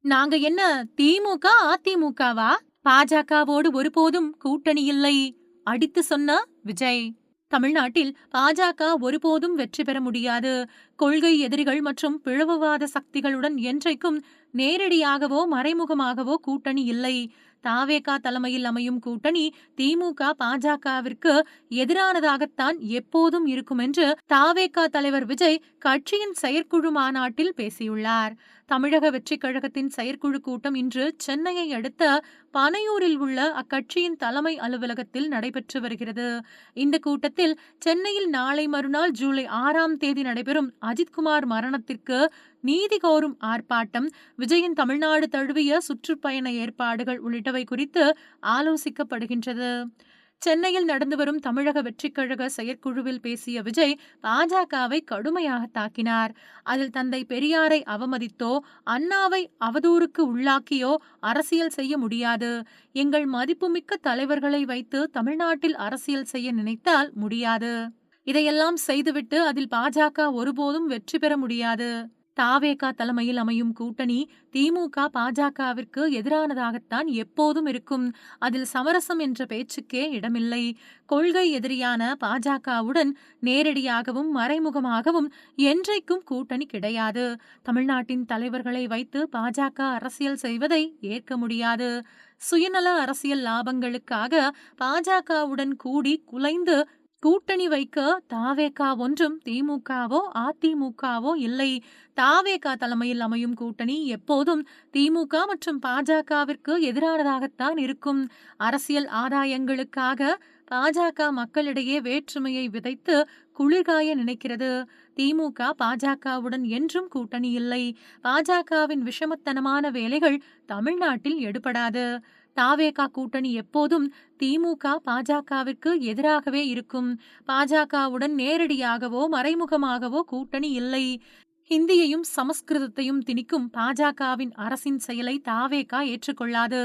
நாங்க என்ன திமுக, அதிமுகவா? பாஜகவோடு ஒருபோதும் கூட்டணி இல்லை. அடித்து சொன்ன விஜய். தமிழ்நாட்டில் பாஜக ஒருபோதும் வெற்றி பெற முடியாது. கொள்கை எதிரிகள் மற்றும் பிளவுவாத சக்திகளுடன் என்றைக்கும் நேரடியாகவோ மறைமுகமாகவோ கூட்டணி இல்லை. தாவேகா தலைமையில் அமையும் கூட்டணி திமுக பாஜகவிற்கு எதிரானதாகத்தான் எப்போதும் இருக்கும் என்று தாவேகா தலைவர் விஜய் கட்சியின் செயற்குழு மாநாட்டில் பேசியுள்ளார். தமிழக வெற்றிக் கழகத்தின் செயற்குழு கூட்டம் இன்று சென்னையை அடுத்த பனையூரில் உள்ள அக்கட்சியின் தலைமை அலுவலகத்தில் நடைபெற்று வருகிறது. இந்த கூட்டத்தில் சென்னையில் நாளை மறுநாள் ஜூலை 6ஆம் தேதி நடைபெறும் அஜித்குமார் மரணத்திற்கு நீதி கோரும் ஆர்ப்பாட்டம், விஜயின் தமிழ்நாடு தழுவிய சுற்றுப்பயண ஏற்பாடுகள் உள்ளிட்டவை குறித்து ஆலோசிக்கப்படுகின்றது. சென்னையில் நடந்து வரும் தமிழக வெற்றிக் கழக செயற்குழுவில் பேசிய விஜய் பாஜகவை கடுமையாக தாக்கினார். அதில் தந்தை பெரியாரை அவமதித்தோ அண்ணாவை அவதூறுக்கு உள்ளாக்கியோ அரசியல் செய்ய முடியாது. எங்கள் மதிப்புமிக்க தலைவர்களை வைத்து தமிழ்நாட்டில் அரசியல் செய்ய நினைத்தால் முடியாது. இதையெல்லாம் செய்துவிட்டு அதில் பாஜக ஒருபோதும் வெற்றி பெற முடியாது. தாவேகா தலைமையில் அமையும் கூட்டணி திமுக பாஜகவிற்கு எதிரானதாகத்தான் எப்போதும் இருக்கும். அதில் சமரசம் என்ற பேச்சுக்கே இடமில்லை. கொள்கை எதிரியான பாஜகவுடன் நேரடியாகவும் மறைமுகமாகவும் என்றைக்கும் கூட்டணி கிடையாது. தமிழ்நாட்டின் தலைவர்களை வைத்து பாஜக அரசியல் செய்வதை ஏற்க முடியாது. சுயநல அரசியல் லாபங்களுக்காக பாஜகவுடன் கூடி குலைந்து கூட்டணி வைக்க தாவேகா ஒன்றும் திமுகவோ அதிமுகவோ இல்லை. தாவேகா தலைமையில் அமையும் கூட்டணி எப்போதும் திமுக மற்றும் பாஜகவிற்கு எதிரானதாகத்தான் இருக்கும். அரசியல் ஆதாயங்களுக்காக பாஜக மக்களிடையே வேற்றுமையை விதைத்து குளிர்காய நினைக்கிறது. திமுக பாஜகவுடன் என்றும் கூட்டணி இல்லை. பாஜகவின் விஷமத்தனமான வேலைகள் தமிழ்நாட்டில் எடுபடாது. தாவேகா கூட்டணி எப்போதும் திமுக பாஜகவிற்கு எதிராகவே இருக்கும். பாஜகவுடன் நேரடியாகவோ மறைமுகமாகவோ கூட்டணி இல்லை. ஹிந்தியையும் சமஸ்கிருதத்தையும் திணிக்கும் பாஜகவின் அரசின் செயலை தாவேகா ஏற்றுக்கொள்ளாது.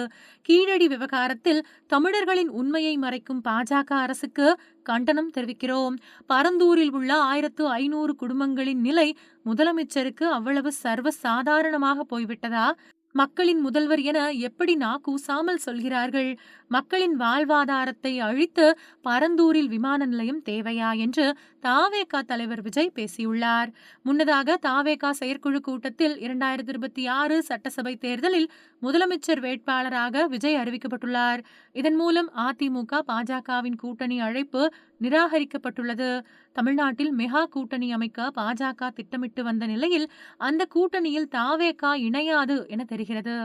கீழடி விவகாரத்தில் தமிழர்களின் உண்மையை மறைக்கும் பாஜக அரசுக்கு கண்டனம் தெரிவிக்கிறோம். பரந்தூரில் உள்ள 1500 குடும்பங்களின் நிலை முதலமைச்சருக்கு அவ்வளவு சர்வ சாதாரணமாக போய்விட்டதா? மக்களின் முதல்வர் என எப்படி கூசாமல் சொல்கிறார்கள்? மக்களின் வாழ்வாதாரத்தை அழித்து பரந்தூரில் விமான நிலையம் தேவையா என்று தாவேகா தலைவர் விஜய் பேசியுள்ளார். முன்னதாக தாவேகா செயற்குழு கூட்டத்தில் 2026 சட்டசபை தேர்தலில் முதலமைச்சர் வேட்பாளராக விஜய் அறிவிக்கப்பட்டுள்ளார். இதன் மூலம் அதிமுக பாஜகவின் கூட்டணி அழைப்பு நிராகரிக்கப்பட்டுள்ளது. தமிழ்நாட்டில் மெகா கூட்டணி அமைக்க பாஜக திட்டமிட்டு வந்த நிலையில் அந்த கூட்டணியில் தாவேகா இணையாது என தெரிகிறது.